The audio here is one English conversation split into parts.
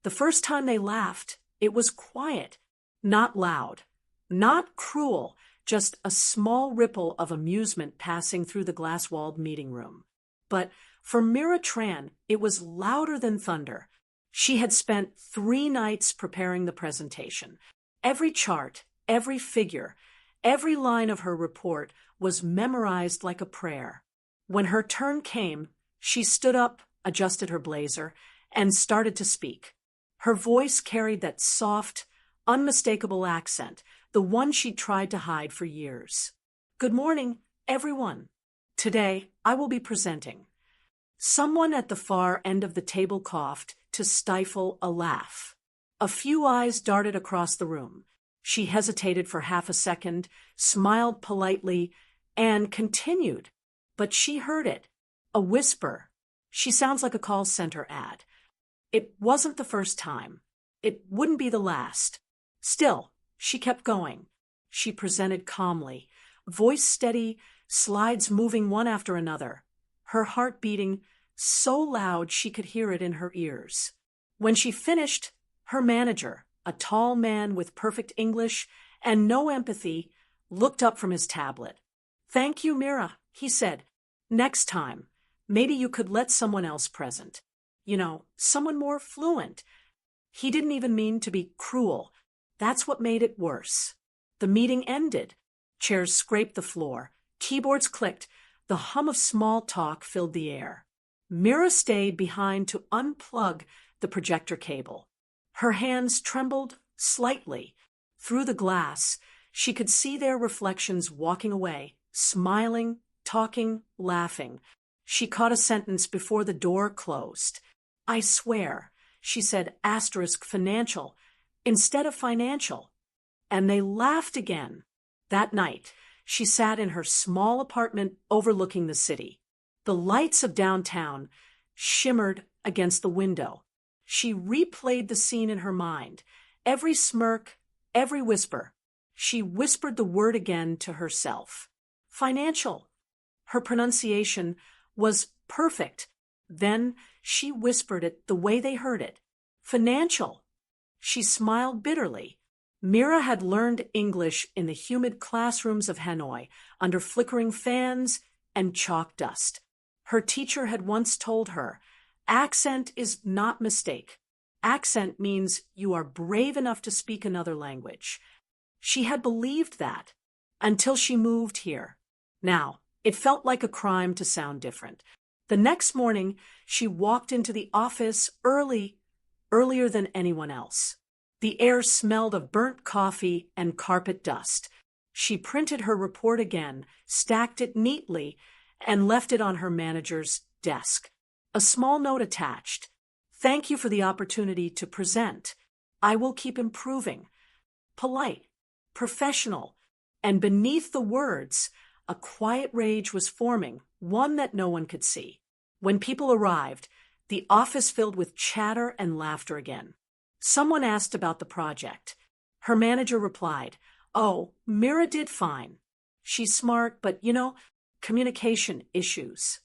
The first time they laughed, it was quiet, not loud, not cruel, just a small ripple of amusement passing through the glass-walled meeting room. But for Mira Tran, it was louder than thunder. She had spent 3 nights preparing the presentation. Every chart, every figure, every line of her report was memorized like a prayer. When her turn came, she stood up, adjusted her blazer, and started to speak. Her voice carried that soft, unmistakable accent, the one she'd tried to hide for years. "Good morning, everyone. Today, I will be presenting." Someone at the far end of the table coughed to stifle a laugh. A few eyes darted across the room. She hesitated for half a second, smiled politely, and continued. But she heard it. A whisper. "She sounds like a call center ad." It wasn't the first time. It wouldn't be the last. Still, she kept going. She presented calmly, voice steady, slides moving one after another, her heart beating so loud she could hear it in her ears. When she finished, her manager, a tall man with perfect English and no empathy, looked up from his tablet. "Thank you, Mira," he said. "Next time, maybe you could let someone else present. Someone more fluent." He didn't even mean to be cruel. That's what made it worse. The meeting ended. Chairs scraped the floor. Keyboards clicked. The hum of small talk filled the air. Mira stayed behind to unplug the projector cable. Her hands trembled slightly. Through the glass, she could see their reflections walking away, smiling, talking, laughing. She caught a sentence before the door closed. "I swear," she said, *financial, instead of financial. And they laughed again. That night, she sat in her small apartment overlooking the city. The lights of downtown shimmered against the window. She replayed the scene in her mind, every smirk, every whisper. She whispered the word again to herself. Financial. Her pronunciation was perfect. Then she whispered it the way they heard it. Financial. She smiled bitterly. Mira had learned English in the humid classrooms of Hanoi, under flickering fans and chalk dust. Her teacher had once told her, "Accent is not mistake. Accent means you are brave enough to speak another language." She had believed that until she moved here. Now, it felt like a crime to sound different. The next morning, she walked into the office earlier than anyone else. The air smelled of burnt coffee and carpet dust. She printed her report again, stacked it neatly, and left it on her manager's desk. A small note attached. "Thank you for the opportunity to present. I will keep improving." Polite, professional, and beneath the words, a quiet rage was forming, one that no one could see. When people arrived, the office filled with chatter and laughter again. Someone asked about the project. Her manager replied, "Oh, Mira did fine. She's smart, but, communication issues."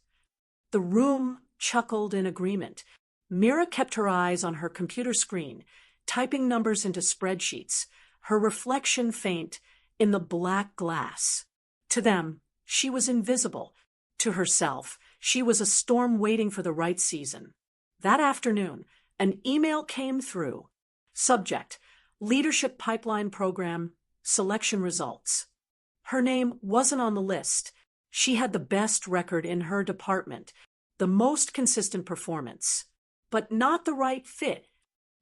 The room chuckled in agreement. Mira kept her eyes on her computer screen, typing numbers into spreadsheets, her reflection faint in the black glass. To them, she was invisible. To herself, she was a storm waiting for the right season. That afternoon, an email came through. Subject: Leadership Pipeline Program, Selection Results. Her name wasn't on the list. She had the best record in her department, the most consistent performance, but not the right fit.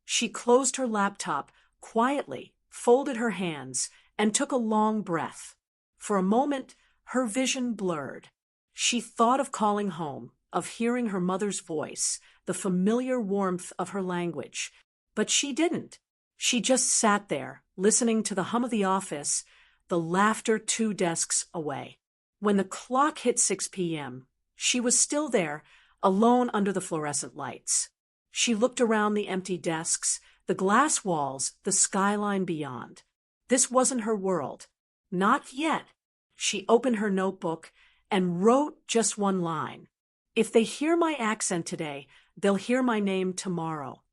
She closed her laptop quietly, folded her hands, and took a long breath. For a moment, her vision blurred. She thought of calling home, of hearing her mother's voice, the familiar warmth of her language. But she didn't. She just sat there, listening to the hum of the office, the laughter 2 desks away. When the clock hit 6 p.m., she was still there, alone under the fluorescent lights. She looked around the empty desks, the glass walls, the skyline beyond. This wasn't her world. Not yet. She opened her notebook and wrote just one line. "If they hear my accent today, they'll hear my name tomorrow."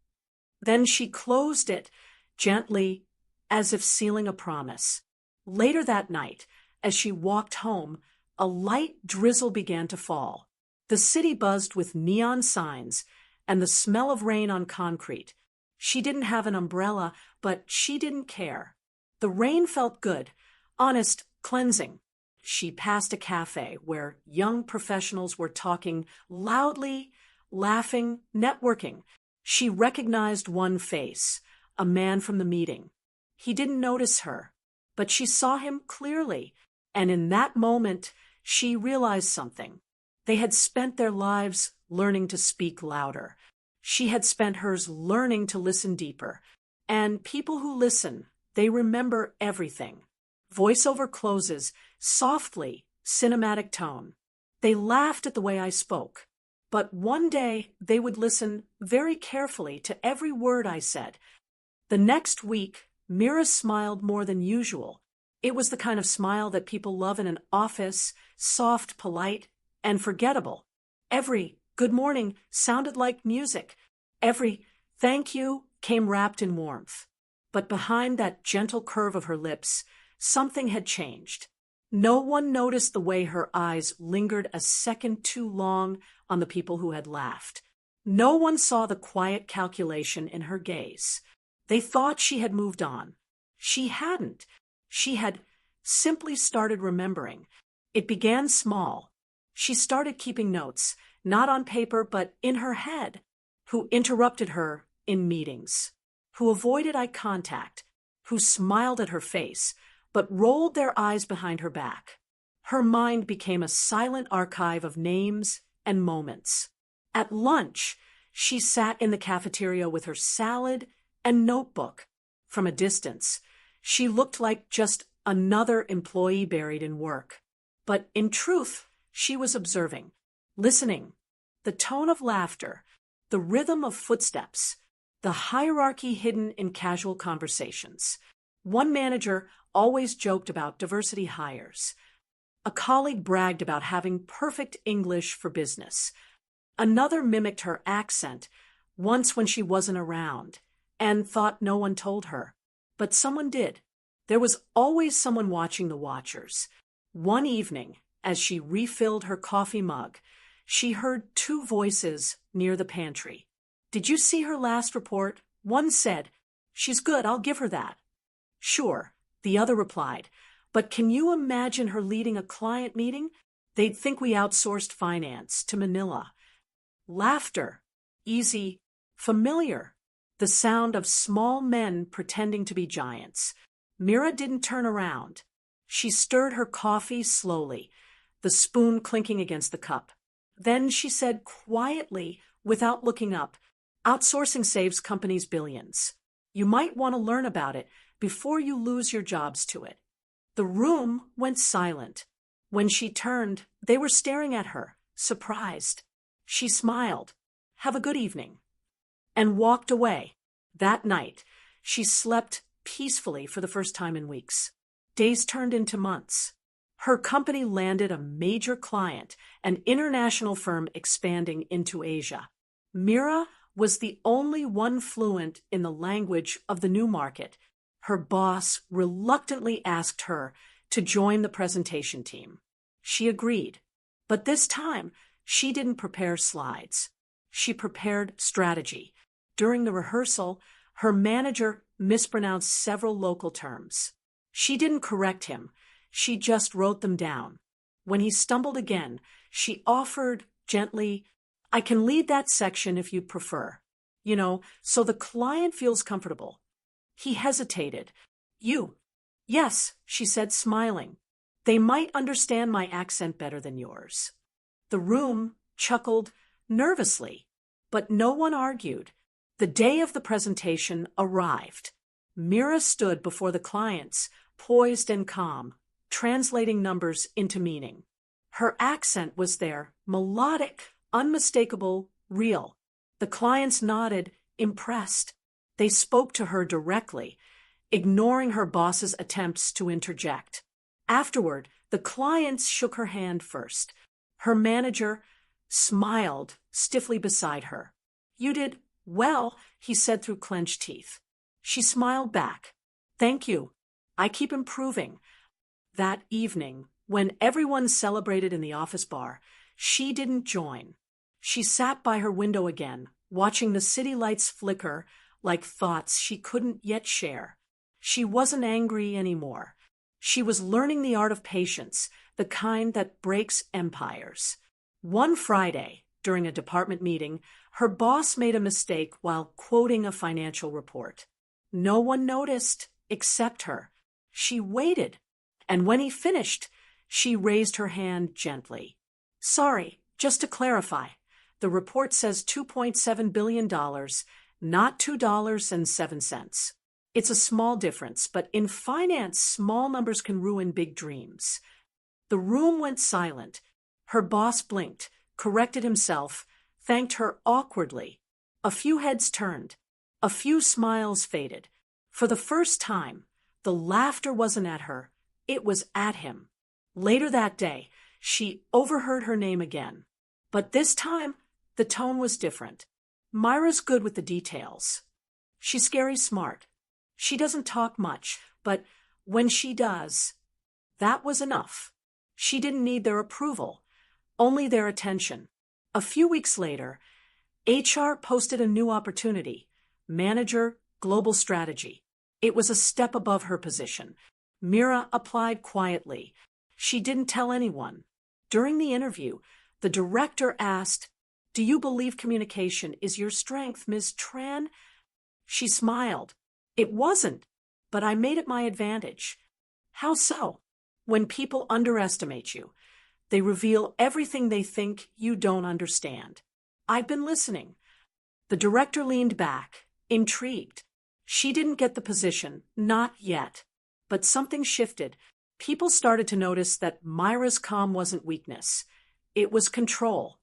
Then she closed it gently, as if sealing a promise. Later that night, as she walked home, a light drizzle began to fall. The city buzzed with neon signs and the smell of rain on concrete. She didn't have an umbrella, but she didn't care. The rain felt good, honest, cleansing. She passed a cafe where young professionals were talking loudly, laughing, networking. She recognized one face, a man from the meeting. He didn't notice her, but she saw him clearly, and in that moment, she realized something. They had spent their lives learning to speak louder. She had spent hers learning to listen deeper. And people who listen, they remember everything. Voiceover closes, softly, cinematic tone. They laughed at the way I spoke. But one day, they would listen very carefully to every word I said. The next week, Mira smiled more than usual. It was the kind of smile that people love in an office, soft, polite, and forgettable. Every good morning sounded like music. Every thank you came wrapped in warmth. But behind that gentle curve of her lips, something had changed. No one noticed the way her eyes lingered a second too long on the people who had laughed. No one saw the quiet calculation in her gaze. They thought she had moved on. She hadn't. She had simply started remembering. It began small. She started keeping notes, not on paper, but in her head. Who interrupted her in meetings, who avoided eye contact, who smiled at her face, but rolled their eyes behind her back. Her mind became a silent archive of names and moments. At lunch, she sat in the cafeteria with her salad and notebook. From a distance, she looked like just another employee buried in work. But in truth, she was observing, listening. The tone of laughter, the rhythm of footsteps, the hierarchy hidden in casual conversations. One manager always joked about diversity hires. A colleague bragged about having perfect English for business. Another mimicked her accent once when she wasn't around and thought no one told her. But someone did. There was always someone watching the watchers. One evening, as she refilled her coffee mug, she heard two voices near the pantry. Did you see her last report? One said, "She's good, I'll give her that." Sure, the other replied, but can you imagine her leading a client meeting? They'd think we outsourced finance to Manila. Laughter, easy, familiar, the sound of small men pretending to be giants. Mira didn't turn around. She stirred her coffee slowly, the spoon clinking against the cup. Then she said quietly, without looking up, "Outsourcing saves companies billions. You might want to learn about it before you lose your jobs to it." The room went silent. When she turned, they were staring at her, surprised. She smiled, "Have a good evening," and walked away. That night, she slept peacefully for the first time in weeks. Days turned into months. Her company landed a major client, an international firm expanding into Asia. Mira was the only one fluent in the language of the new market. Her boss reluctantly asked her to join the presentation team. She agreed, but this time she didn't prepare slides. She prepared strategy. During the rehearsal, her manager mispronounced several local terms. She didn't correct him. She just wrote them down. When he stumbled again, she offered gently, "I can lead that section if you'd prefer. So the client feels comfortable." He hesitated. "You?" "Yes," she said, smiling. "They might understand my accent better than yours." The room chuckled nervously, but no one argued. The day of the presentation arrived. Mira stood before the clients, poised and calm, translating numbers into meaning. Her accent was there, melodic, unmistakable, real. The clients nodded, impressed. They spoke to her directly, ignoring her boss's attempts to interject. Afterward, the clients shook her hand first. Her manager smiled stiffly beside her. "You did Well, he said through clenched teeth. She smiled back. Thank you. I keep improving. That evening, when everyone celebrated in the office bar, she didn't join. She sat by her window again, watching the city lights flicker like thoughts she couldn't yet share. She wasn't angry anymore. She was learning the art of patience, the kind that breaks empires. One Friday, during a department meeting, her boss made a mistake while quoting a financial report. No one noticed except her. She waited, and when he finished, she raised her hand gently. Sorry, just to clarify, the report says $2.7 billion, not $2.07. It's a small difference, but in finance, small numbers can ruin big dreams. The room went silent. Her boss blinked, corrected himself, thanked her awkwardly. A few heads turned. A few smiles faded. For the first time, the laughter wasn't at her, it was at him. Later that day, she overheard her name again. But this time, the tone was different. Myra's good with the details. She's scary smart. She doesn't talk much, but when she does, that was enough. She didn't need their approval, only their attention. A few weeks later, HR posted a new opportunity, Manager, Global Strategy. It was a step above her position. Mira applied quietly. She didn't tell anyone. During the interview, the director asked, "Do you believe communication is your strength, Ms. Tran?" She smiled. It wasn't, but I made it my advantage. How so? When people underestimate you, they reveal everything they think you don't understand. I've been listening. The director leaned back, intrigued. She didn't get the position, not yet. But something shifted. People started to notice that Myra's calm wasn't weakness. It was control.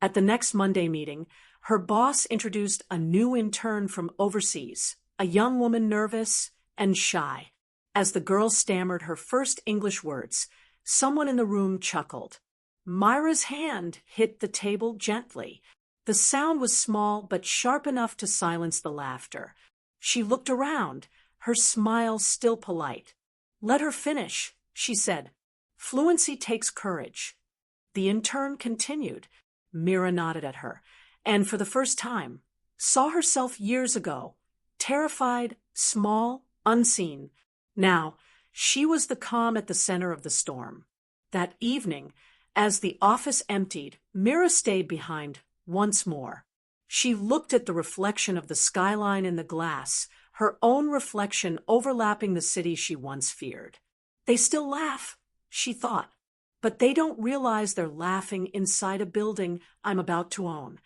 At the next Monday meeting, her boss introduced a new intern from overseas, a young woman nervous and shy. As the girl stammered her first English words, someone in the room chuckled. Myra's hand hit the table gently. The sound was small but sharp enough to silence the laughter. She looked around, her smile still polite. "Let her finish," she said. "Fluency takes courage." The intern continued. Mira nodded at her, and for the first time, saw herself years ago, terrified, small, unseen. Now, she was the calm at the center of the storm. That evening, as the office emptied, Mira stayed behind once more. She looked at the reflection of the skyline in the glass, her own reflection overlapping the city she once feared. They still laugh, she thought, but they don't realize they're laughing inside a building I'm about to own.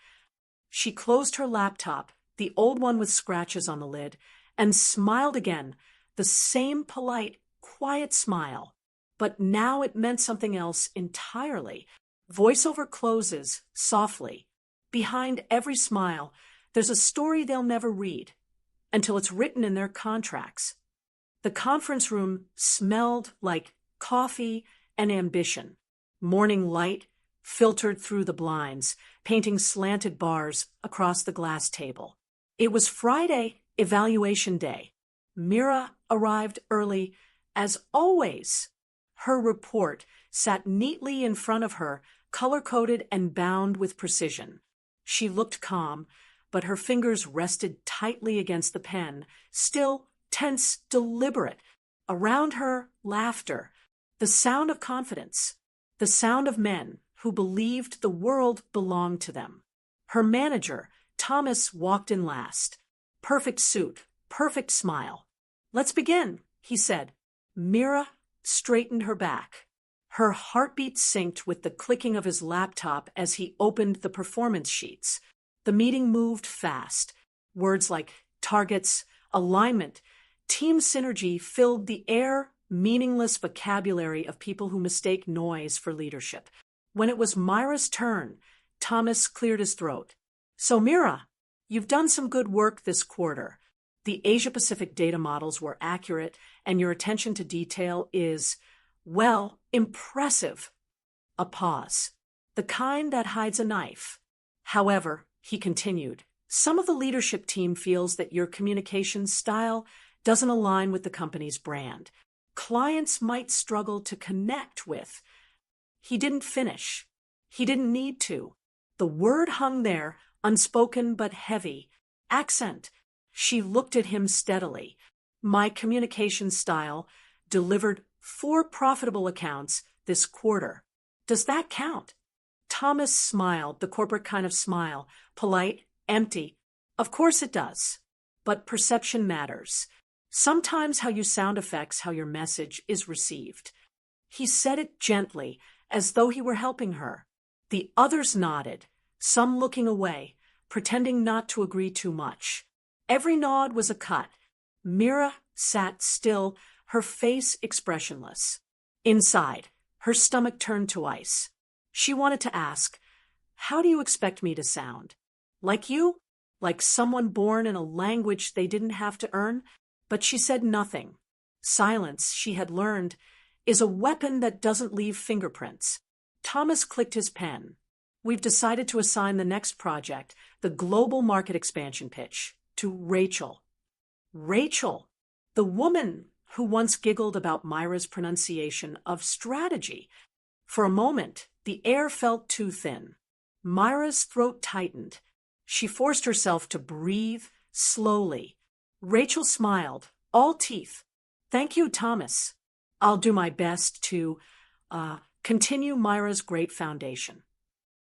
She closed her laptop, the old one with scratches on the lid, and smiled again, the same polite, quiet smile. But now it meant something else entirely. Voiceover closes softly. Behind every smile, there's a story they'll never read until it's written in their contracts. The conference room smelled like coffee and ambition. Morning light filtered through the blinds, painting slanted bars across the glass table. It was Friday, evaluation day. Mira arrived early, as always. Her report sat neatly in front of her, color-coded and bound with precision. She looked calm, but her fingers rested tightly against the pen, still tense, deliberate. Around her, laughter, the sound of confidence, the sound of men who believed the world belonged to them. Her manager, Thomas, walked in last. Perfect suit, perfect smile. "Let's begin," he said. Mira straightened her back. Her heartbeat synced with the clicking of his laptop as he opened the performance sheets. The meeting moved fast. Words like targets, alignment, team synergy filled the air, meaningless vocabulary of people who mistake noise for leadership. When it was Myra's turn, Thomas cleared his throat. "So Mira, you've done some good work this quarter. The Asia-Pacific data models were accurate, and your attention to detail is, well, impressive." A pause. The kind that hides a knife. "However," he continued, Some of the leadership team feels that your communication style doesn't align with the company's brand. Clients might struggle to connect with. He didn't finish. He didn't need to. The word hung there, unspoken but heavy. Accent. She looked at him steadily. My communication style delivered 4 profitable accounts this quarter. Does that count? Thomas smiled, the corporate kind of smile, polite, empty. Of course it does. But perception matters. Sometimes how you sound affects how your message is received. He said it gently, as though he were helping her. The others nodded, some looking away, pretending not to agree too much. Every nod was a cut. Mira sat still, her face expressionless. Inside, her stomach turned to ice. She wanted to ask, "How do you expect me to sound? Like you? Like someone born in a language they didn't have to earn?" But she said nothing. Silence, she had learned, is a weapon that doesn't leave fingerprints. Thomas clicked his pen. We've decided to assign the next project, the global market expansion pitch, to Rachel. Rachel, the woman who once giggled about Myra's pronunciation of strategy. For a moment, the air felt too thin. Myra's throat tightened. She forced herself to breathe slowly. Rachel smiled, all teeth. "Thank you, Thomas. I'll do my best to, continue Myra's great foundation."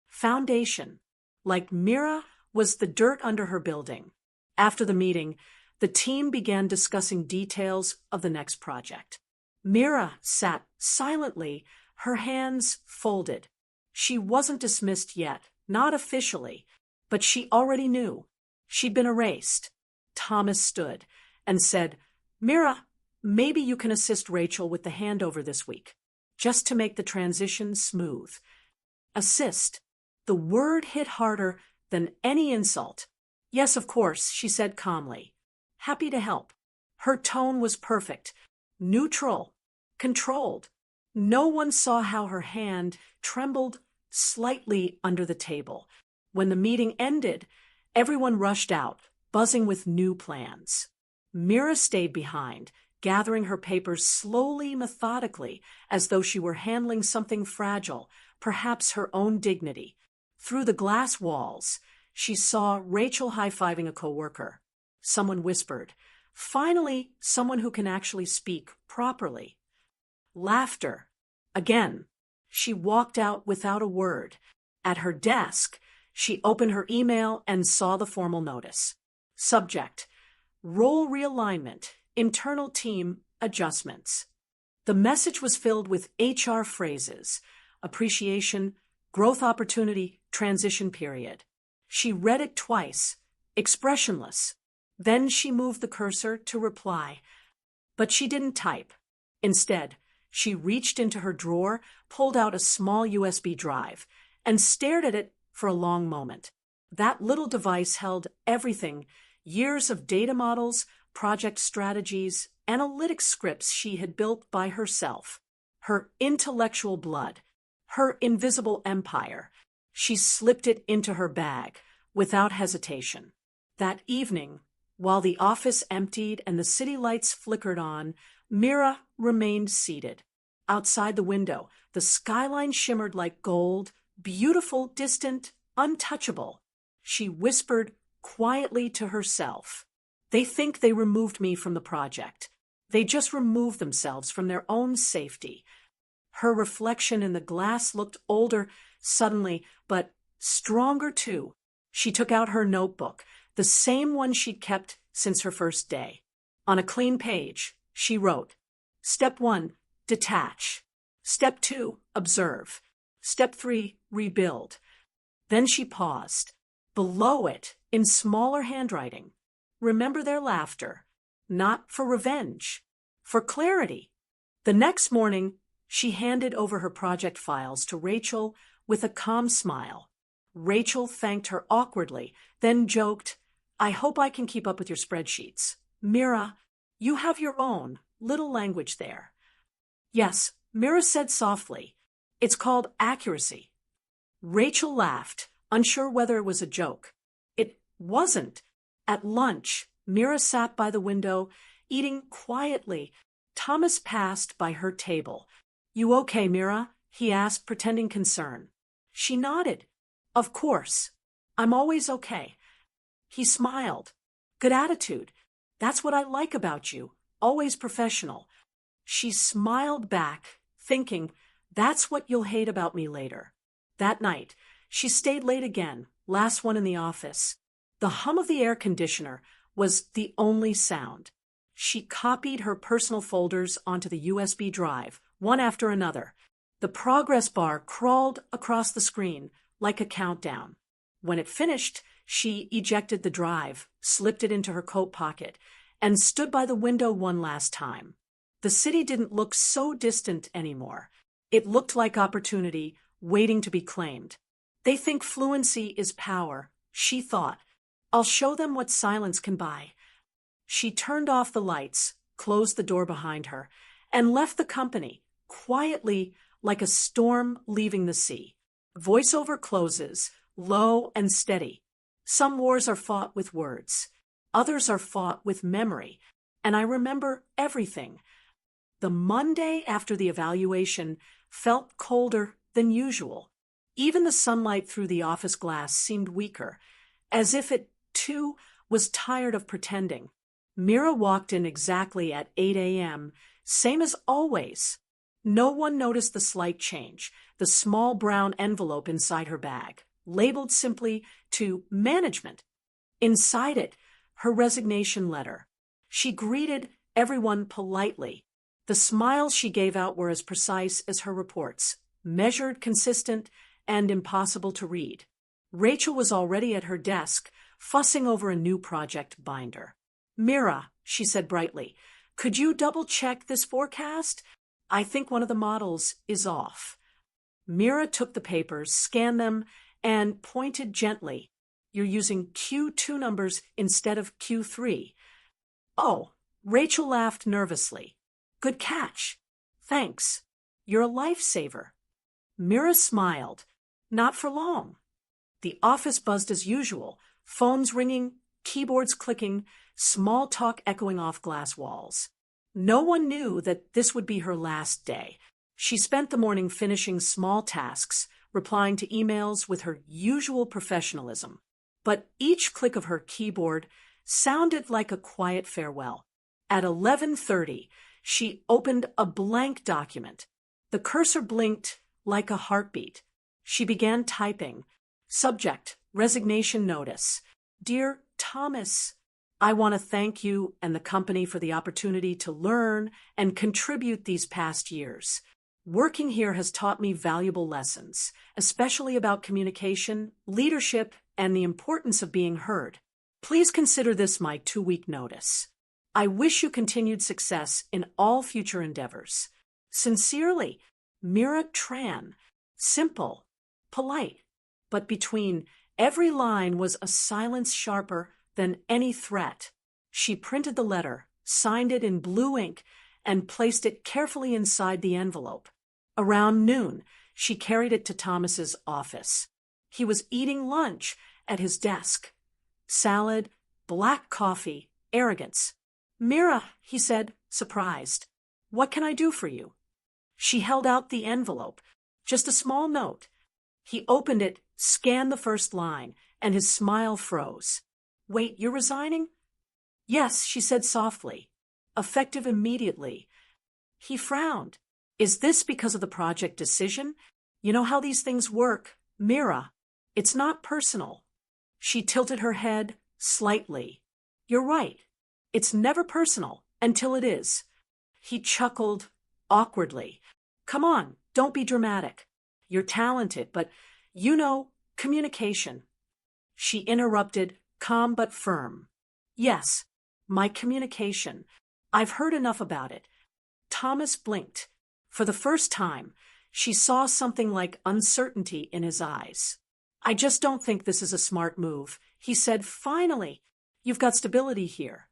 Foundation. Like Mira was the dirt under her building. After the meeting, the team began discussing details of the next project. Mira sat silently, her hands folded. She wasn't dismissed yet, not officially, but she already knew. She'd been erased. Thomas stood and said, "Mira, maybe you can assist Rachel with the handover this week, just to make the transition smooth." Assist. The word hit harder than any insult. "Yes, of course," she said calmly. "Happy to help." Her tone was perfect, neutral, controlled. No one saw how her hand trembled slightly under the table. When the meeting ended, everyone rushed out, buzzing with new plans. Mira stayed behind, gathering her papers slowly, methodically, as though she were handling something fragile, perhaps her own dignity. Through the glass walls, she saw Rachel high-fiving a coworker. Someone whispered, "Finally, someone who can actually speak properly." Laughter. Again. She walked out without a word. At her desk, she opened her email and saw the formal notice. Subject: Role realignment, internal team adjustments. The message was filled with HR phrases: appreciation, growth opportunity, transition period. She read it twice, expressionless. Then she moved the cursor to reply. But she didn't type. Instead, she reached into her drawer, pulled out a small USB drive, and stared at it for a long moment. That little device held everything: years of data models, project strategies, analytics scripts she had built by herself. Her intellectual blood, her invisible empire. She slipped it into her bag, without hesitation. That evening, while the office emptied and the city lights flickered on, Mira remained seated. Outside the window, the skyline shimmered like gold, beautiful, distant, untouchable. She whispered quietly to herself, "They think they removed me from the project. They just removed themselves from their own safety." Her reflection in the glass looked older suddenly, but stronger too. She took out her notebook, the same one she'd kept since her first day. On a clean page, she wrote, "Step 1, detach. Step 2, observe. Step 3, rebuild." Then she paused. Below it, in smaller handwriting, "Remember their laughter, not for revenge, for clarity." The next morning, she handed over her project files to Rachel with a calm smile. Rachel thanked her awkwardly, then joked, "I hope I can keep up with your spreadsheets. Mira, you have your own little language there." "Yes," Mira said softly. "It's called accuracy." Rachel laughed, unsure whether it was a joke. Wasn't. At lunch, Mira sat by the window, eating quietly. Thomas passed by her table. "You okay, Mira?" he asked, pretending concern. She nodded. "Of course. I'm always okay." He smiled. "Good attitude. That's what I like about you. Always professional." She smiled back, thinking, "That's what you'll hate about me later." That night, she stayed late again, last one in the office. The hum of the air conditioner was the only sound. She copied her personal folders onto the USB drive, one after another. The progress bar crawled across the screen like a countdown. When it finished, she ejected the drive, slipped it into her coat pocket, and stood by the window one last time. The city didn't look so distant anymore. It looked like opportunity waiting to be claimed. They think fluency is power, she thought. I'll show them what silence can buy. She turned off the lights, closed the door behind her, and left the company, quietly like a storm leaving the sea. Voiceover closes, low and steady. Some wars are fought with words. Others are fought with memory. And I remember everything. The Monday after the evaluation felt colder than usual. Even the sunlight through the office glass seemed weaker, as if it, too, was tired of pretending. Mira walked in exactly at 8 a.m., same as always. No one noticed the slight change, the small brown envelope inside her bag, labeled simply to management. Inside it, her resignation letter. She greeted everyone politely. The smiles she gave out were as precise as her reports, measured, consistent, and impossible to read. Rachel was already at her desk, fussing over a new project binder. "Mira," she said brightly, "could you double-check this forecast? I think one of the models is off." Mira took the papers, scanned them, and pointed gently. "You're using Q2 numbers instead of Q3. "Oh," Rachel laughed nervously. "Good catch. Thanks. You're a lifesaver." Mira smiled. Not for long. The office buzzed as usual, phones ringing, keyboards clicking, small talk echoing off glass walls. No one knew that this would be her last day. She spent the morning finishing small tasks, replying to emails with her usual professionalism. But each click of her keyboard sounded like a quiet farewell. At 11:30, she opened a blank document. The cursor blinked like a heartbeat. She began typing. Subject, resignation notice. "Dear Thomas, I want to thank you and the company for the opportunity to learn and contribute these past years. Working here has taught me valuable lessons, especially about communication, leadership, and the importance of being heard. Please consider this my 2-week notice. I wish you continued success in all future endeavors. Sincerely, Mira Tran." Simple, polite, but between every line was a silence sharper than any threat. She printed the letter, signed it in blue ink, and placed it carefully inside the envelope. Around noon, she carried it to Thomas's office. He was eating lunch at his desk. Salad, black coffee, arrogance. "Mira," he said, surprised. "What can I do for you?" She held out the envelope, just a small note. He opened it, scanned the first line, and his smile froze. "Wait, you're resigning?" "Yes," she said softly. "Effective immediately." He frowned. "Is this because of the project decision? You know how these things work, Mira. It's not personal." She tilted her head slightly. "You're right. It's never personal until it is." He chuckled awkwardly. "Come on, don't be dramatic. You're talented, but communication." She interrupted, calm but firm. "Yes, my communication. I've heard enough about it." Thomas blinked. For the first time, she saw something like uncertainty in his eyes. "I just don't think this is a smart move," he said. "Finally, you've got stability here."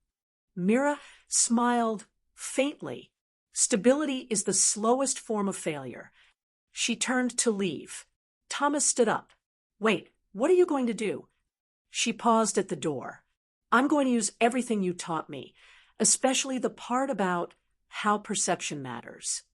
Mira smiled faintly. Stability is the slowest form of failure. She turned to leave. Thomas stood up. "Wait, what are you going to do?" She paused at the door. I'm going to use everything you taught me, especially the part about how perception matters.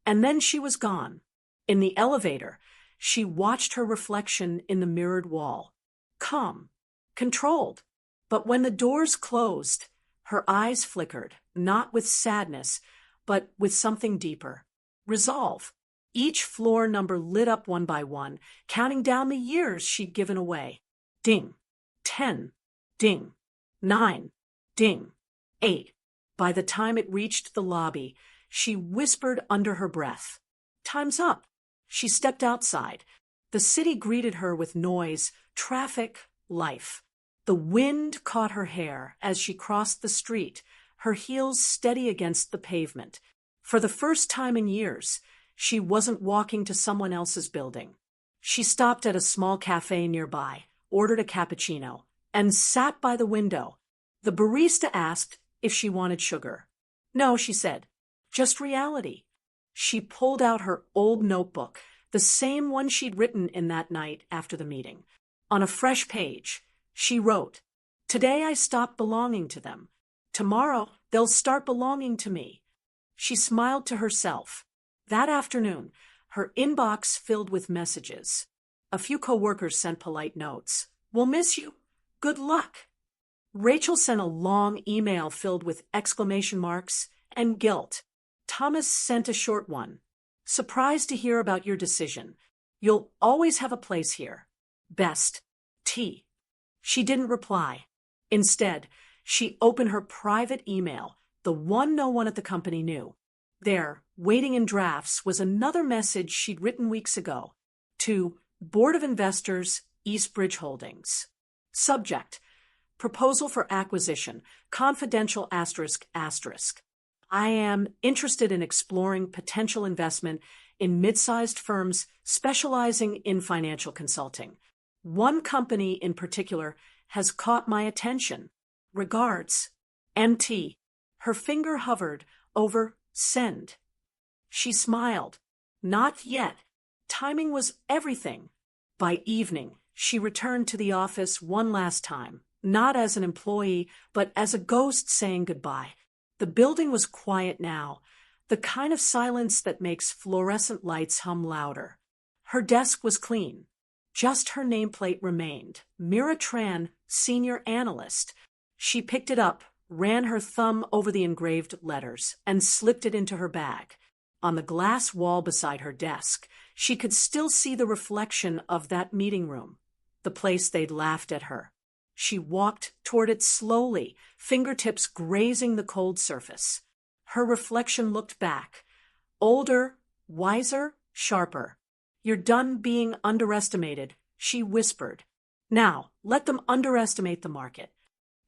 And then she was gone. In the elevator, she watched her reflection in the mirrored wall. Calm, controlled. But when the doors closed, her eyes flickered, not with sadness, but with something deeper. Resolve. Each floor number lit up one by one, counting down the years she'd given away. Ding. 10. Ding. 9. Ding. 8. By the time it reached the lobby, she whispered under her breath, "Time's up." She stepped outside. The city greeted her with noise, traffic, life. The wind caught her hair as she crossed the street, her heels steady against the pavement. For the first time in years, she wasn't walking to someone else's building. She stopped at a small cafe nearby, ordered a cappuccino, and sat by the window. The barista asked if she wanted sugar. "No," she said, "just reality." She pulled out her old notebook, the same one she'd written in that night after the meeting. On a fresh page, she wrote, "Today I stopped belonging to them. Tomorrow they'll start belonging to me." She smiled to herself. That afternoon, her inbox filled with messages. A few coworkers sent polite notes. "We'll miss you. Good luck." Rachel sent a long email filled with exclamation marks and guilt. Thomas sent a short one. "Surprised to hear about your decision. You'll always have a place here. Best, T." She didn't reply. Instead, she opened her private email, the one no one at the company knew. There, waiting in drafts, was another message she'd written weeks ago. To Board of Investors, Eastbridge Holdings. Subject: Proposal for acquisition, confidential ****. I am interested in exploring potential investment in mid-sized firms specializing in financial consulting. One company in particular has caught my attention. Regards, MT. Her finger hovered over send. She smiled. Not yet. Timing was everything. By evening, she returned to the office one last time, not as an employee, but as a ghost saying goodbye. The building was quiet now, the kind of silence that makes fluorescent lights hum louder. Her desk was clean. Just her nameplate remained, Mira Tran, Senior Analyst. She picked it up, ran her thumb over the engraved letters, and slipped it into her bag. On the glass wall beside her desk, she could still see the reflection of that meeting room, the place they'd laughed at her. She walked toward it slowly, fingertips grazing the cold surface. Her reflection looked back. Older, wiser, sharper. "You're done being underestimated," she whispered. "Now, let them underestimate the market."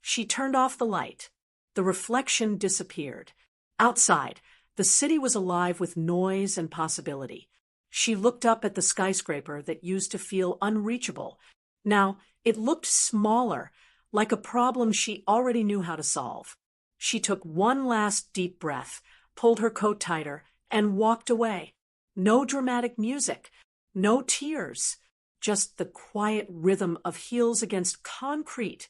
She turned off the light. The reflection disappeared. Outside, the city was alive with noise and possibility. She looked up at the skyscraper that used to feel unreachable. Now, it looked smaller, like a problem she already knew how to solve. She took one last deep breath, pulled her coat tighter, and walked away. No dramatic music, no tears, just the quiet rhythm of heels against concrete,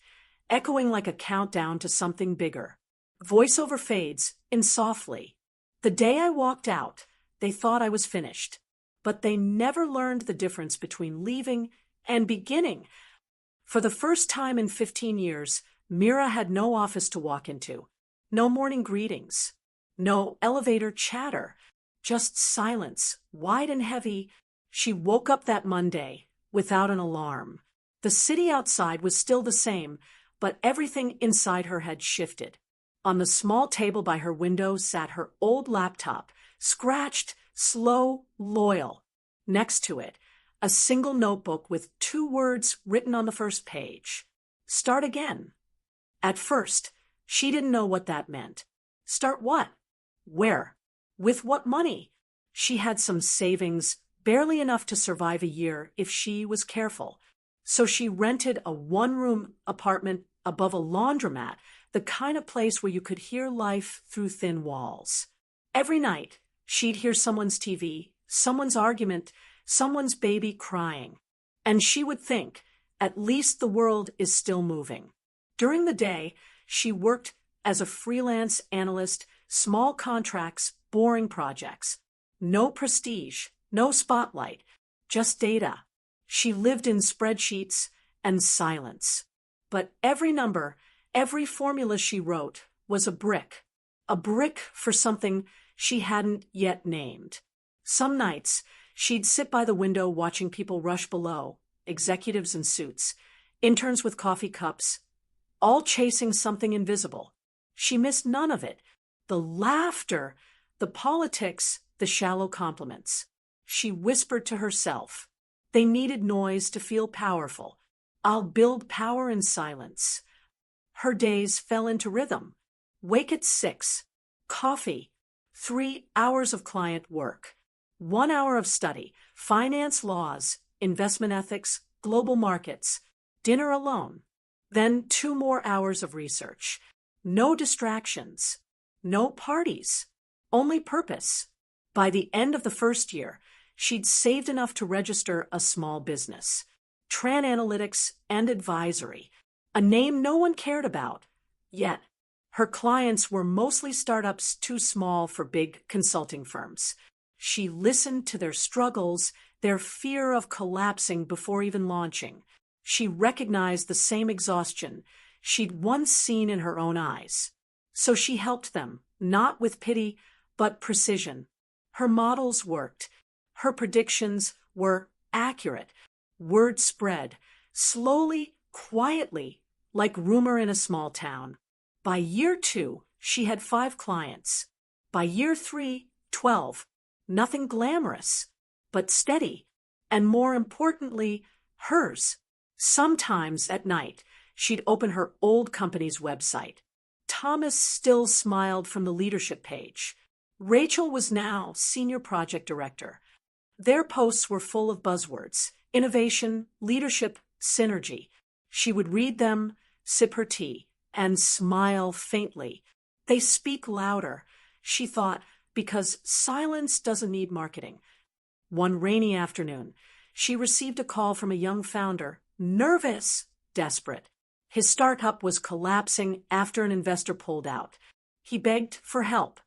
echoing like a countdown to something bigger. Voiceover fades in softly. "The day I walked out, they thought I was finished, but they never learned the difference between leaving and beginning." For the first time in 15 years, Mira had no office to walk into, no morning greetings, no elevator chatter, just silence, wide and heavy. She woke up that Monday without an alarm. The city outside was still the same, but everything inside her had shifted. On the small table by her window sat her old laptop, scratched, slow, loyal. Next to it, a single notebook with 2 words written on the first page. Start again. At first, she didn't know what that meant. Start what? Where? With what money? She had some savings, barely enough to survive a year if she was careful. So she rented a 1-room apartment above a laundromat, the kind of place where you could hear life through thin walls. Every night, she'd hear someone's TV, someone's argument, someone's baby crying. And she would think, At least the world is still moving. During the day, she worked as a freelance analyst, small contracts, boring projects. No prestige, no spotlight, just data. She lived in spreadsheets and silence. But every number, every formula she wrote was a brick for something she hadn't yet named. Some nights, she'd sit by the window watching people rush below, executives in suits, interns with coffee cups, all chasing something invisible. She missed none of it. The laughter, the politics, the shallow compliments. She whispered to herself. They needed noise to feel powerful. I'll build power in silence. Her days fell into rhythm. Wake at 6, coffee, 3 hours of client work, 1 hour of study, finance laws, investment ethics, global markets, dinner alone, then 2 more hours of research. No distractions, no parties, only purpose. By the end of the first year, she'd saved enough to register a small business, Tran Analytics and Advisory, a name no one cared about. Yet, her clients were mostly startups too small for big consulting firms. She listened to their struggles, their fear of collapsing before even launching. She recognized the same exhaustion she'd once seen in her own eyes. So she helped them, not with pity, but precision. Her models worked. Her predictions were accurate. Word spread, slowly, quietly, like rumor in a small town. By year 2, she had 5 clients. By year 3, 12. Nothing glamorous, but steady, and more importantly, hers. Sometimes at night, she'd open her old company's website. Thomas still smiled from the leadership page. Rachel was now senior project director. Their posts were full of buzzwords: innovation, leadership, synergy. She would read them, sip her tea, and smile faintly. They speak louder, she thought, because silence doesn't need marketing. One rainy afternoon, she received a call from a young founder, nervous, desperate. His startup was collapsing after an investor pulled out. He begged for help.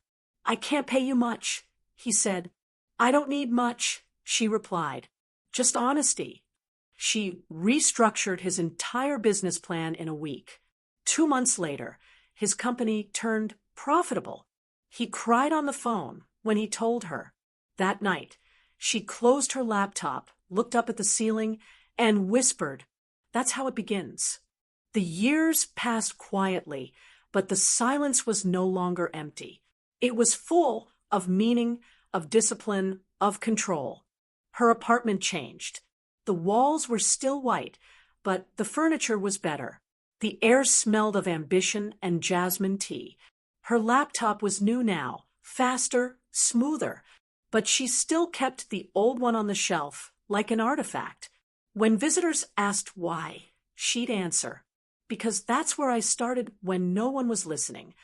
"I can't pay you much," he said. "I don't need much," she replied. "Just honesty." She restructured his entire business plan in a week. 2 months later, his company turned profitable. He cried on the phone when he told her. That night, she closed her laptop, looked up at the ceiling, and whispered, "That's how it begins." The years passed quietly, but the silence was no longer empty. It was full of meaning, of discipline, of control. Her apartment changed. The walls were still white, but the furniture was better. The air smelled of ambition and jasmine tea. Her laptop was new now, faster, smoother, but she still kept the old one on the shelf like an artifact. When visitors asked why, she'd answer, "Because that's where I started when no one was listening."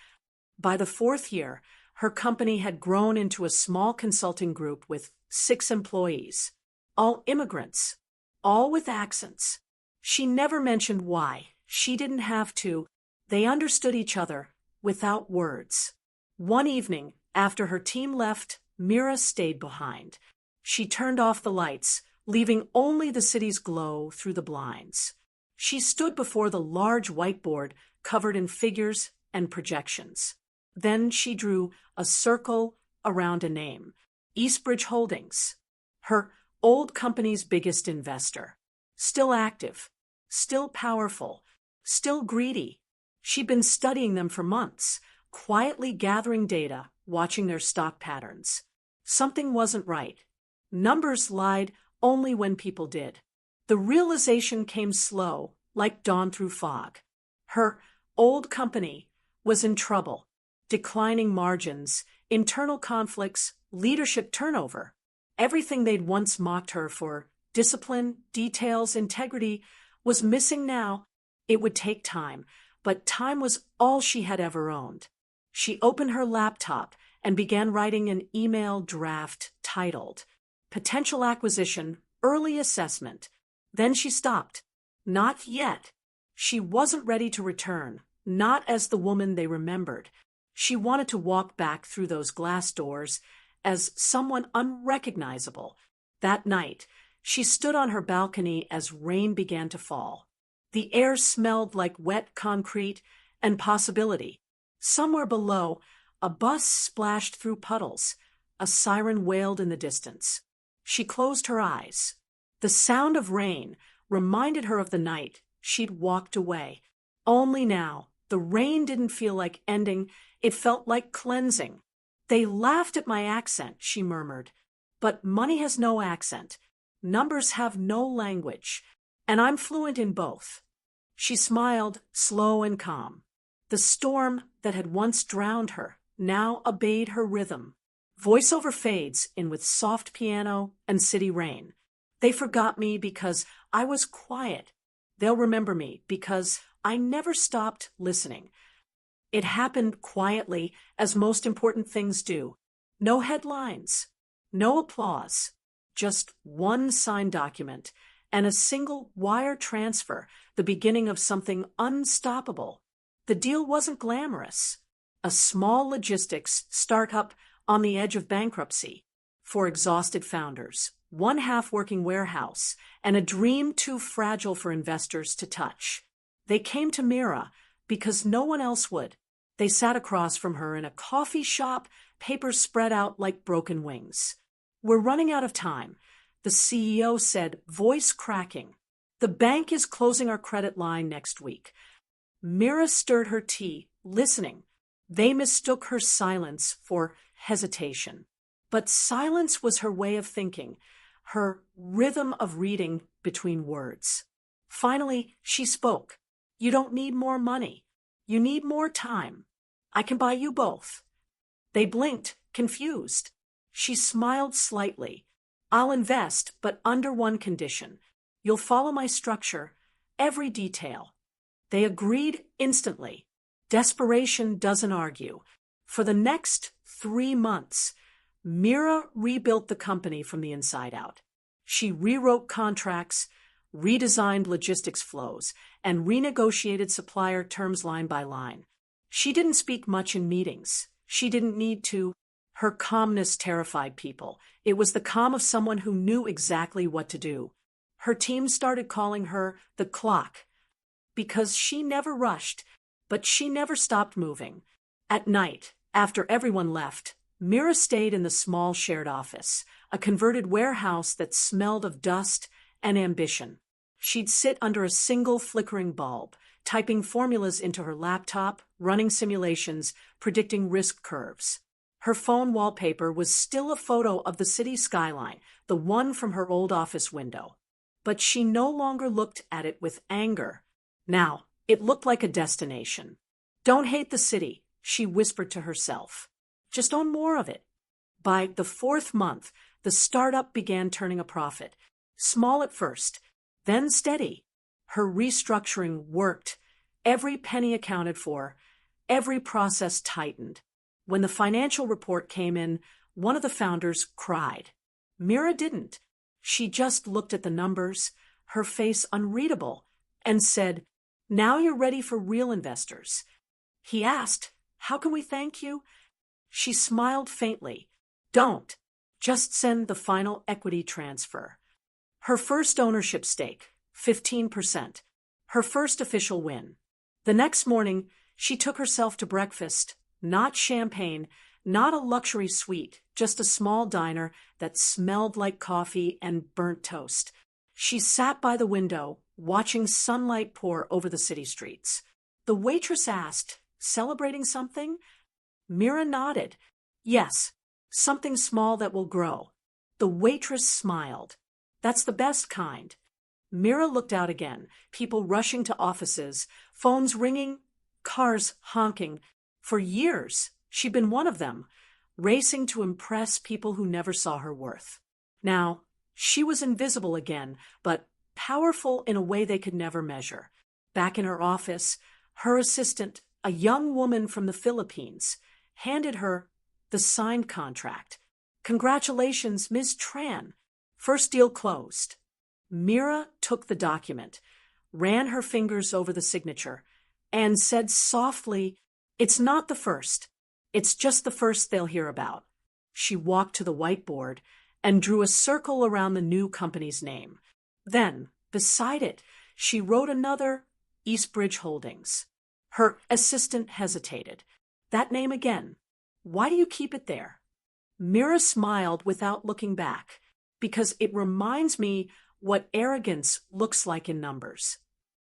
By the 4th year, her company had grown into a small consulting group with 6 employees, all immigrants, all with accents. She never mentioned why. She didn't have to. They understood each other without words. One evening, after her team left, Mira stayed behind. She turned off the lights, leaving only the city's glow through the blinds. She stood before the large whiteboard covered in figures and projections. Then she drew a circle around a name, Eastbridge Holdings, her old company's biggest investor. Still active, still powerful, still greedy. She'd been studying them for months, quietly gathering data, watching their stock patterns. Something wasn't right. Numbers lied only when people did. The realization came slow, like dawn through fog. Her old company was in trouble. Declining margins, internal conflicts, leadership turnover. Everything they'd once mocked her for, discipline, details, integrity, was missing now. It would take time, but time was all she had ever owned. She opened her laptop and began writing an email draft titled Potential Acquisition, Early Assessment. Then she stopped. Not yet. She wasn't ready to return, not as the woman they remembered. She wanted to walk back through those glass doors as someone unrecognizable. That night, she stood on her balcony as rain began to fall. The air smelled like wet concrete and possibility. Somewhere below, a bus splashed through puddles. A siren wailed in the distance. She closed her eyes. The sound of rain reminded her of the night she'd walked away. Only now, the rain didn't feel like ending, it felt like cleansing. They laughed at my accent, she murmured. But money has no accent. Numbers have no language. And I'm fluent in both. She smiled, slow and calm. The storm that had once drowned her now obeyed her rhythm. Voiceover fades in with soft piano and city rain. They forgot me because I was quiet. They'll remember me because I never stopped listening. It happened quietly, as most important things do. No headlines, no applause, just one signed document and a single wire transfer, the beginning of something unstoppable. The deal wasn't glamorous. A small logistics startup on the edge of bankruptcy for exhausted founders, one half-working warehouse, and a dream too fragile for investors to touch. They came to Mira because no one else would. They sat across from her in a coffee shop, papers spread out like broken wings. We're running out of time, the CEO said, voice cracking. The bank is closing our credit line next week. Mira stirred her tea, listening. They mistook her silence for hesitation. But silence was her way of thinking, her rhythm of reading between words. Finally, she spoke. You don't need more money. You need more time. I can buy you both. They blinked, confused. She smiled slightly. I'll invest, but under one condition. You'll follow my structure, every detail. They agreed instantly. Desperation doesn't argue. For the next 3 months, Mira rebuilt the company from the inside out. She rewrote contracts, redesigned logistics flows, and renegotiated supplier terms line by line. She didn't speak much in meetings. She didn't need to. Her calmness terrified people. It was the calm of someone who knew exactly what to do. Her team started calling her the clock because she never rushed, but she never stopped moving. At night, after everyone left, Mira stayed in the small shared office, a converted warehouse that smelled of dust and ambition. She'd sit under a single flickering bulb, typing formulas into her laptop, running simulations, predicting risk curves. Her phone wallpaper was still a photo of the city skyline, the one from her old office window. But she no longer looked at it with anger. Now, it looked like a destination. Don't hate the city, she whispered to herself. Just own more of it. By the 4th month, the startup began turning a profit. Small at first, then steady. Her restructuring worked. Every penny accounted for. Every process tightened. When the financial report came in, one of the founders cried. Mira didn't. She just looked at the numbers, her face unreadable, and said, "Now you're ready for real investors." He asked, "How can we thank you?" She smiled faintly. "Don't. Just send the final equity transfer." Her first ownership stake, 15%. Her first official win. The next morning, she took herself to breakfast. Not champagne, not a luxury suite, just a small diner that smelled like coffee and burnt toast. She sat by the window, watching sunlight pour over the city streets. The waitress asked, "Celebrating something?" Mira nodded. "Yes, something small that will grow." The waitress smiled. "That's the best kind." Mira looked out again, people rushing to offices, phones ringing, cars honking. For years, she'd been one of them, racing to impress people who never saw her worth. Now, she was invisible again, but powerful in a way they could never measure. Back in her office, her assistant, a young woman from the Philippines, handed her the signed contract. "Congratulations, Ms. Tran. First deal closed." Mira took the document, ran her fingers over the signature, and said softly, "It's not the first. It's just the first they'll hear about." She walked to the whiteboard and drew a circle around the new company's name. Then, beside it, she wrote another Eastbridge Holdings. Her assistant hesitated. "That name again. Why do you keep it there?" Mira smiled without looking back, "Because it reminds me what arrogance looks like in numbers."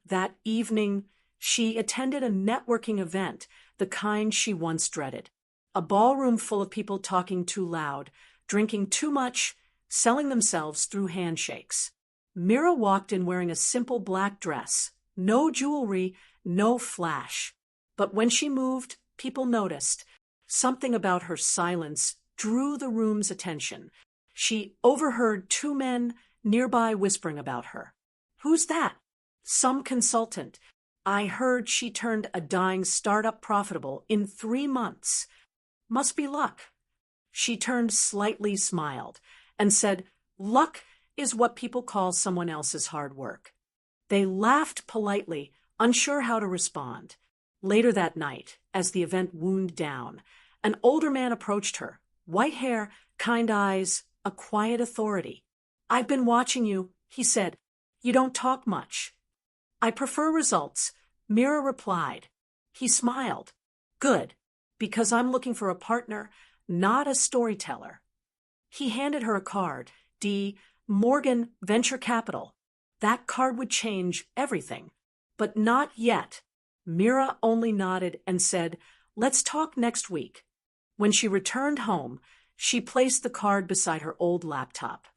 That evening, she attended a networking event, the kind she once dreaded. A ballroom full of people talking too loud, drinking too much, selling themselves through handshakes. Mira walked in wearing a simple black dress, no jewelry, no flash. But when she moved, people noticed. Something about her silence drew the room's attention. She overheard two men nearby whispering about her. "Who's that?" "Some consultant. I heard she turned a dying startup profitable in 3 months. Must be luck." She turned slightly, smiled, and said, "Luck is what people call someone else's hard work." They laughed politely, unsure how to respond. Later that night, as the event wound down, an older man approached her, white hair, kind eyes, a quiet authority. "I've been watching you," he said. "You don't talk much." "I prefer results," Mira replied. He smiled. "Good, because I'm looking for a partner, not a storyteller." He handed her a card, D. Morgan Venture Capital. That card would change everything. But not yet. Mira only nodded and said, "Let's talk next week." When she returned home, she placed the card beside her old laptop.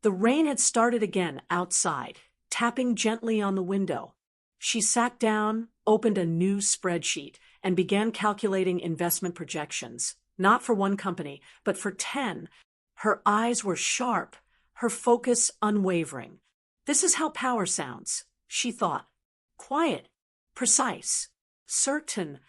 The rain had started again outside, tapping gently on the window. She sat down, opened a new spreadsheet, and began calculating investment projections, not for one company, but for 10. Her eyes were sharp, her focus unwavering. This is how power sounds, she thought. Quiet, precise, certain.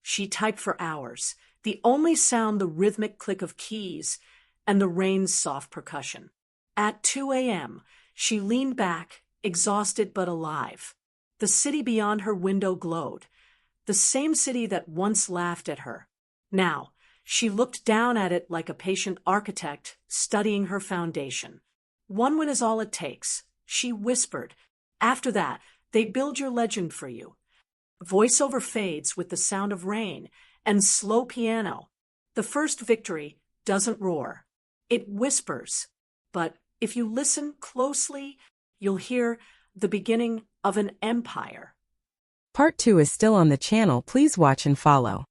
She typed for hours, the only sound the rhythmic click of keys and the rain's soft percussion. At 2 a.m., she leaned back, exhausted but alive. The city beyond her window glowed, the same city that once laughed at her. Now, she looked down at it like a patient architect studying her foundation. "One win is all it takes," she whispered. "After that, they build your legend for you." Voiceover fades with the sound of rain and slow piano. The first victory doesn't roar. It whispers. But if you listen closely, you'll hear the beginning of an empire. Part 2 is still on the channel. Please watch and follow.